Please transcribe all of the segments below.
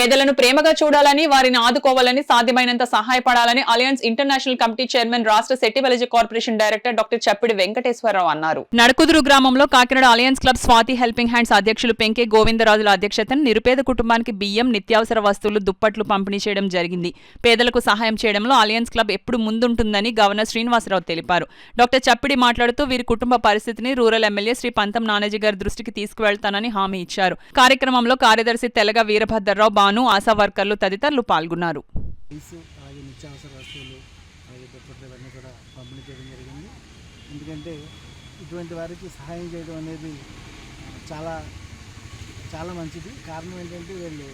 పేదలను ప్రేమగా చూడాలని, వారిని ఆదుకోవాలని, సాధ్యమైనంత సహాయపడాలని అలయన్స్ ఇంటర్నేషనల్ కమిటీ చైర్మన్, రాష్ట్ర సెట్టివెలజ కార్పొరేషన్ డైరెక్టర్ డాక్టర్ చప్పిడి వెంకటేశ్వరరావు అన్నారు. నడకుదురు గ్రామంలో Kakinada alliance club Swathi helping hands అధ్యక్షులు పెంకే గోవిందరాజుల అధ్యక్షతన నిరుపేద కుటుంబానికి బియ్యం, నిత్యావసర వస్తువులు, దుప్పట్లు పంపిణీ చేయడం జరిగింది. పేదలకు సహాయం చేయడంలో అలయన్స్ క్లబ్ ఎప్పుడు ముందుంటుందని గవర్నర్ శ్రీనివాసరావు తెలిపారు. డాక్టర్ చప్పిడి మాట్లాడుతూ వీరి కుటుంబ పరిస్థితిని రూరల్ ఎమ్మెల్యే శ్రీ పంతం నానాజీ గారి దృష్టికి తీసుకువెళ్తానని హామీ ఇచ్చారు. కార్యక్రమంలో కార్యదర్శి తెలగ వీరభద్రరావు, బాను, ఆశా వర్కర్లు తదితరులు పాల్గొన్నారు. నిత్యావసర వస్తువులు దుప్పట్లు ఇవన్నీ కూడా పంపిణీ చేయడం జరిగింది. ఎందుకంటే ఇటువంటి వారికి సహాయం చేయడం అనేది చాలా చాలా మంచిది. కారణం ఏంటంటే వీళ్ళు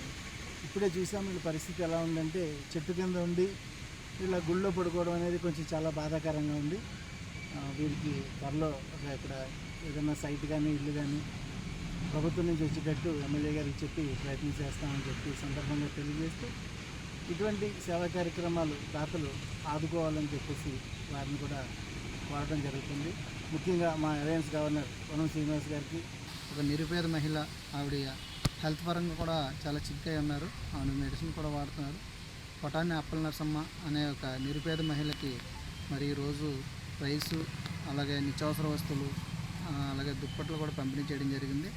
ఇప్పుడే చూసాం, వీళ్ళ పరిస్థితి ఎలా ఉందంటే చెట్టు కింద ఉండి ఇలా గుళ్ళో పడుకోవడం అనేది కొంచెం చాలా బాధాకరంగా ఉంది. వీరికి త్వరలో ఇక్కడ ఏదైనా సైట్ కానీ ఇల్లు కానీ ప్రభుత్వం నుంచి వచ్చేటట్టు ఎమ్మెల్యే గారికి చెప్పి ప్రయత్నం చేస్తామని చెప్పి సందర్భంగా తెలియజేస్తూ ఇటువంటి సేవా కార్యక్రమాలు దాతలు ఆదుకోవాలని చెప్పేసి వారిని కూడా కోరడం జరుగుతుంది. ముఖ్యంగా మా అలయన్స్ గవర్నర్ వనం శ్రీనివాస్ గారికి, ఒక నిరుపేద మహిళ, ఆవిడ హెల్త్ పరంగా కూడా చాలా చిక్కా ఉన్నారు. ఆవిడ మెడిసిన్ కూడా వాడుతున్నారు. పొటాన్ని అప్పల నరసమ్మ అనే ఒక నిరుపేద మహిళకి మరి ఈరోజు రైసు, అలాగే నిత్యావసర వస్తువులు, అలాగే దుప్పట్లు కూడా పంపిణీ చేయడం జరిగింది.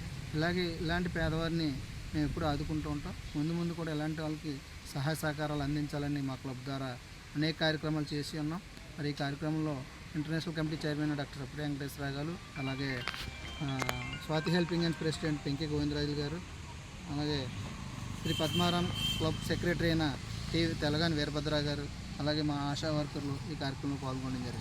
ఇలాంటి పేదవారిని మేము ఎప్పుడు ఆదుకుంటూ ఉంటాం. ముందు కూడా ఇలాంటి వాళ్ళకి సహాయ సహకారాలు అందించాలని మా క్లబ్ ద్వారా అనేక కార్యక్రమాలు చేసి ఉన్నాం. మరి ఈ కార్యక్రమంలో ఇంటర్నేషనల్ కమిటీ చైర్మన్ డాక్టర్ చప్పిడి వెంకటేశ్వరరావు గారు, అలాగే Swathi helping hands president Penke Govindarajulu గారు, అలాగే శ్రీ పద్మారాం క్లబ్ సెక్రటరీ అయిన టి తెలగాని వీరభద్రరావు గారు, అలాగే మా ఆశా వర్కర్లు ఈ కార్యక్రమంలో పాల్గొనడం జరిగింది.